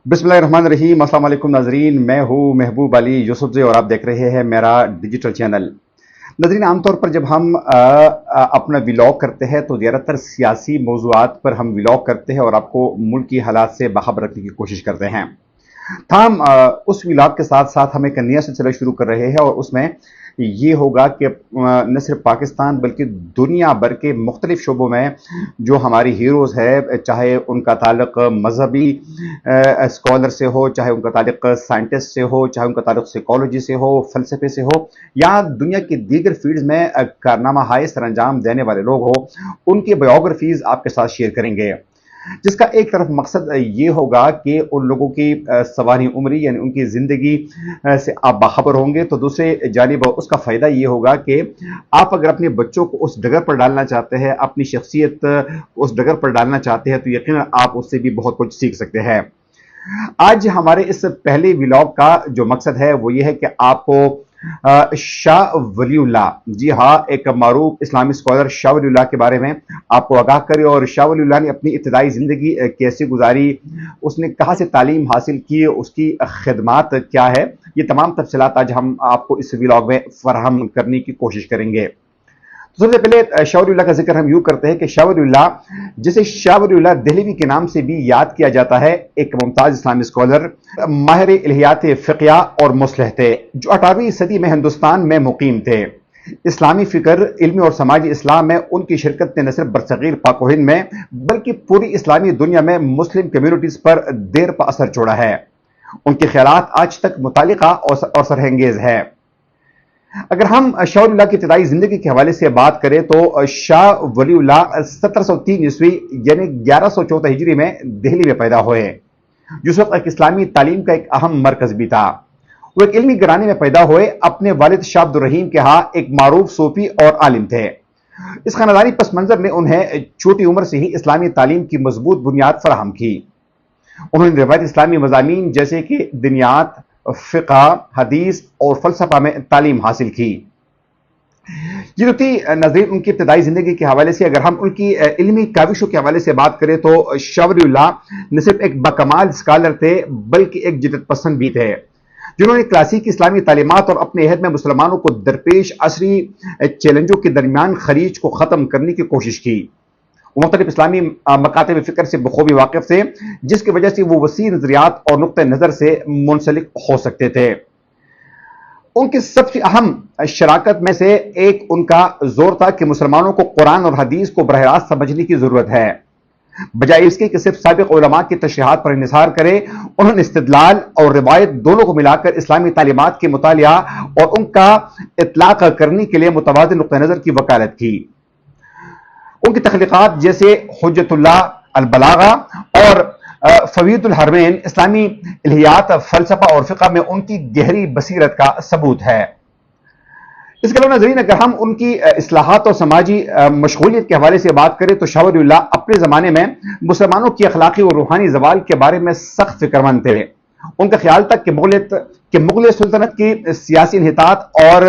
बिस्मिल्लाहिर्रहमानिर्रहीम। अस्सलाम वालेकुम नाजरीन, मैं हूँ महबूब अली यूसुफ जी और आप देख रहे हैं मेरा डिजिटल चैनल। नाजरीन, आमतौर पर जब हम अपना व्लॉग करते हैं तो ज़्यादातर सियासी मौज़ूआत पर हम व्लॉग करते हैं और आपको मुल्क की हालात से बाखबर रखने की कोशिश करते हैं। हम उस व्लॉग के साथ साथ हम एक नया सिलसिला शुरू कर रहे हैं और उसमें ये होगा कि न सिर्फ पाकिस्तान बल्कि दुनिया भर के मुख्तलिफ शोबों में जो हमारी हीरोज़ है, चाहे उनका ताल्लुक मजहबी स्कॉलर से हो, चाहे उनका ताल्लुक साइंटिस्ट से हो, चाहे उनका ताल्लुक साइकोलॉजी से हो, फलसफे से हो, या दुनिया की दीगर फील्ड्स में कारनामा हाय सर अंजाम देने वाले लोग हो, उनकी बायोग्राफीज आपके साथ शेयर करेंगे, जिसका एक तरफ मकसद ये होगा कि उन लोगों की सवारी उम्री यानी उनकी ज़िंदगी से आप बाखबर होंगे, तो दूसरे जानिब उसका फ़ायदा ये होगा कि आप अगर अपने बच्चों को उस डगर पर डालना चाहते हैं, अपनी शख्सियत उस डगर पर डालना चाहते हैं, तो यकीनन आप उससे भी बहुत कुछ सीख सकते हैं। आज हमारे इस पहले व्लॉग का जो मकसद है वो ये है कि आपको शाह वलीउल्लाह, जी हाँ, एक मारूफ इस्लामी स्कॉलर शाह वलीउल्लाह के बारे में आपको आगाह करे और शाह वलीउल्लाह ने अपनी इब्तदाई ज़िंदगी कैसे गुजारी, उसने कहाँ से तालीम हासिल की, उसकी खिदमात क्या है, ये तमाम तफसीलात आज हम आपको इस व्लॉग में फराहम करने की कोशिश करेंगे। तो सबसे पहले शाह वलीउल्लाह का जिक्र हम यूं करते हैं कि शाह वलीउल्लाह, जिसे शाह वलीउल्लाह दहलवी के नाम से भी याद किया जाता है, एक मुमताज इस्लामी स्कॉलर, माहिर इल्हियात फ़िक़्ह और मुस्लिह थे, जो 18वीं सदी में हिंदुस्तान में मुकीम थे। इस्लामी फ़िक्र, इल्मी और समाजी इस्लाम में उनकी शिरकत ने न सिर्फ बरसगीर पाक व हिंद में बल्कि पूरी इस्लामी दुनिया में मुस्लिम कम्युनिटीज़ पर देर पा असर छोड़ा है। उनके ख़यालात आज तक मुतालिका और सरहंगेज़ है। अगर हम शाह वलीउल्लाह की इब्तिदाई ज़िंदगी के हवाले से बात करें तो शाह वलीउल्लाह 1703 ईस्वी यानी 1114 हिजरी में दिल्ली में पैदा हुए, जिस वक्त एक इस्लामी तालीम का एक अहम मरकज भी था। वो एक इल्मी घराने में पैदा हुए। अपने वालिद शाह अब्दुल रहीम के यहाँ एक मारूफ सूफी और आलिम थे। इस खानदानी पस मंजर ने उन्हें छोटी उम्र से ही इस्लामी तालीम की मजबूत बुनियाद फराहम की। उन्होंने रिवायती इस्लामी मज़ामीन जैसे कि दिनियात, फ़िक़्ह, हदीस और फ़लसफ़ा में तालीम हासिल की। ये तो थी नाज़रीन उनकी इब्तिदाई ज़िंदगी के हवाले से। अगर हम उनकी इल्मी काविशों के हवाले से बात करें तो शाह वलीउल्लाह न सिर्फ एक बकमाल स्कॉलर थे बल्कि एक जिद्दत पसंद भी थे, जिन्होंने क्लासिक इस्लामी तालीमात और अपने अहद में मुसलमानों को दरपेश असरी चैलेंजों के दरमियान खलीज को ख़त्म करने की कोशिश की। वो मुख्तलिफ इस्लामी मकातब फ़िक्र से बखूबी वाकिफ थे, जिसकी वजह से वो वसी नजरियात और नुक्ते नज़र से मुंसलिक हो सकते थे। उनकी सबसे अहम शराकत में से एक उनका जोर था कि मुसलमानों को कुरान और हदीस को बरह रास्त समझने की जरूरत है, बजाय इसके कि सिर्फ साबिक़ उलमा की तशरीहात पर इंहिसार करें। उन्होंने इस्तिदलाल और रिवायत दोनों को मिलाकर इस्लामी तालीमात के मुतालिया और उनका इतलाक करने के लिए मुतवाज़िन नुक्ते नज़र की वकालत की। उनकी तख्लीक़ात जैसे हुज्जतुल्लाह अल बलागा और फवीदुल हरमैन इस्लामी इल्हियात, फ़लसफ़ा और फ़िक़्ह में उनकी गहरी बसीरत का सबूत है। इसके अलावा नाज़रीन, अगर हम उनकी इस्लाहात और समाजी मशगूलियत के हवाले से बात करें तो शाह वलीउल्लाह अपने ज़माने में मुसलमानों की अखलाकी और रूहानी ज़वाल के बारे में सख्त फिक्रमंद थे। उनका ख्याल था कि मुगल सुल्तनत की सियासी इन्हितात और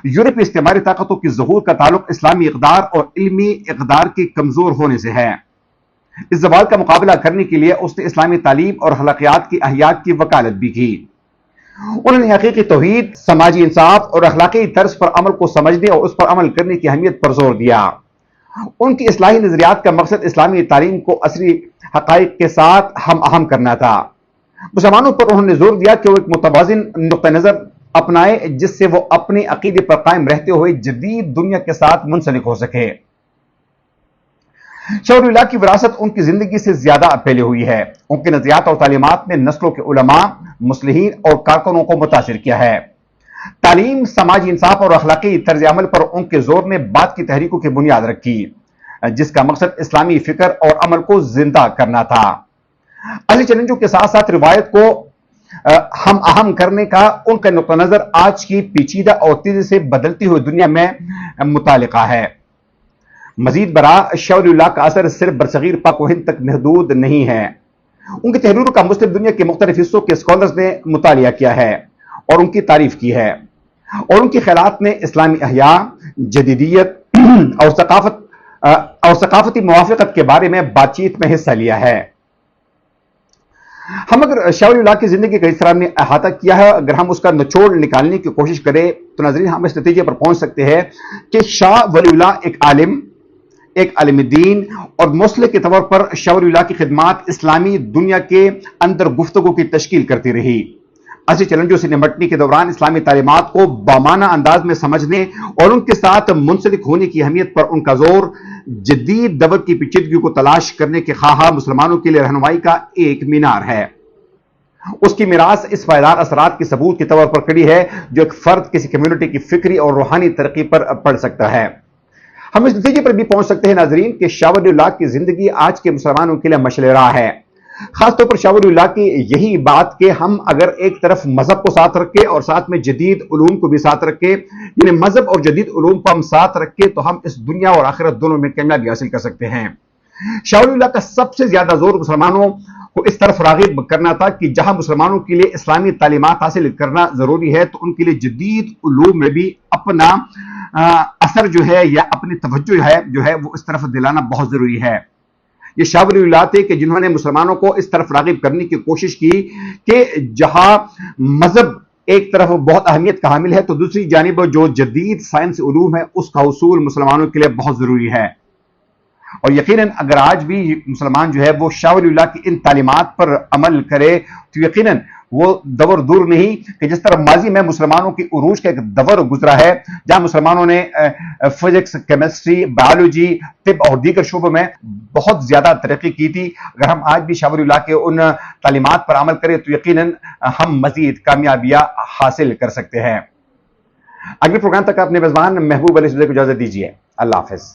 यूरोपीय इस्तेमारी ताकतों की ज़हूर का ताल्लुक इस्लामी इक़दार और इल्मी इक़दार के कमज़ोर होने से है। इस ज़वाल का मुकाबला करने के लिए उसने इस्लामी तालीम और अखलाकियात की अहयात की वकालत भी की। उन्होंने हकीकी तौहीद, समाजी इंसाफ और अखलाकी तर्ज पर अमल को समझने और उस पर अमल करने की अहमियत पर जोर दिया। उनकी इस्लाही नजरियात का मकसद इस्लामी तालीम को असली हक़ाइक़ के साथ हम आहम करना था। मुसलमानों पर उन्होंने जोर दिया कि वो एक मुतवाज़िन नुक्ता नज़र अपनाए, जिससे वो अपने अकीदे पर कायम रहते हुए जदीद दुनिया के साथ मुंसलिक हो सके। शाह वलीउल्लाह की विरासत उनकी जिंदगी से ज्यादा पहले हुई है। उनके नज़रियात और तालीमात ने नस्लों के उलमा, मुस्लिहीन और कारकुनों को मुतासिर किया है। तालीम, समाजी इंसाफ और अखलाकी तर्ज अमल पर उनके जोर ने बाद की तहरीकों की बुनियाद रखी, जिसका मकसद इस्लामी फिक्र और अमल को जिंदा करना था। असली चैलेंजों के साथ साथ रिवायत को हम अहम करने का उनका नुक्ता नजर आज की पेचीदा और तेजी से बदलती हुई दुनिया में मुतालिका है। मजीद बरा, शाह वलीउल्लाह का असर सिर्फ बरसगीर पाक व हिंद तक महदूद नहीं है। उनकी तहरीरों का मुस्लिम दुनिया के मुख्तलिफ हिस्सों के स्कॉलर्स ने मुतालिया किया है और उनकी तारीफ की है, और उनके ख्यालात ने इस्लामी अहया, जदीदियत और सकाफती मुवाफ़क़त के बारे में बातचीत में हिस्सा लिया है। हम अगर शाह वली अल्लाह की जिंदगी का इस तरह हमने अहाता किया है, अगर हम उसका निचोड़ निकालने की कोशिश करें तो नाज़रीन हम इस नतीजे पर पहुंच सकते हैं कि शाह वली अल्लाह एक आलिम दीन और मौसले के तौर पर शाह वली अल्लाह की खिदमत इस्लामी दुनिया के अंदर गुफ्तगू की तश्कील करती रही। ऐसे चैलेंजों से निपटने के दौरान इस्लामी तालीमात को बामाना अंदाज में समझने और उनके साथ मुंसलिक होने की अहमियत पर उनका जोर जदीद दवर की पेचीदगी को तलाश करने के ख्वाह मुसलमानों के लिए रहनुमाई का एक मीनार है। उसकी मीरास इस पायदार असरात के सबूत के तौर पर खड़ी है जो एक फर्द किसी कम्युनिटी की फिक्री और रूहानी तरक्की पर पड़ सकता है। हम इस नतीजे पर भी पहुंच सकते हैं नाजरीन कि शाह वली अल्लाह की जिंदगी आज के मुसलमानों के लिए मशअल राह है। खासतौर पर शाह वली अल्लाह की यही बात कि हम अगर एक तरफ मजहब को साथ रखें और साथ में जदीद उलूम को भी साथ रखें, यानी मजहब और जदीद उलूम को हम साथ रखें तो हम इस दुनिया और आखिरत दोनों में कामयाबी हासिल कर सकते हैं। शाह वली अल्लाह का सबसे ज्यादा जोर मुसलमानों को इस तरफ रागिब करना था कि जहां मुसलमानों के लिए इस्लामी तालीमात हासिल करना जरूरी है तो उनके लिए जदीद उलूम में भी अपना असर जो है या अपनी तवज्जो जो है वो इस तरफ दिलाना बहुत जरूरी है। ये शाह वली अल्लाह थे कि जिन्होंने मुसलमानों को इस तरफ रागिब करने की कोशिश की कि जहां मजहब एक तरफ बहुत अहमियत का हामिल है तो दूसरी जानिब जो जदीद साइंस उलूम है उसका उसूल मुसलमानों के लिए बहुत जरूरी है। और यकीनन अगर आज भी मुसलमान जो है वो शाह वली अल्लाह की इन तालीमात पर अमल करे तो यकीनन वो दवर दूर नहीं कि जिस तरह माजी में मुसलमानों की उरूज का एक दवर गुजरा है जहां मुसलमानों ने फिजिक्स, केमिस्ट्री, बायोलॉजी, तिब और दीगर शोबों में बहुत ज्यादा तरक्की की थी। अगर हम आज भी शाह वली अल्लाह के उन तालीमात पर अमल करें तो यकीनन हम मजीद कामयाबियां हासिल कर सकते हैं। अगले प्रोग्राम तक अपने मेजबान महबूब अली को इजाजत दीजिए। अल्लाह हाफिज।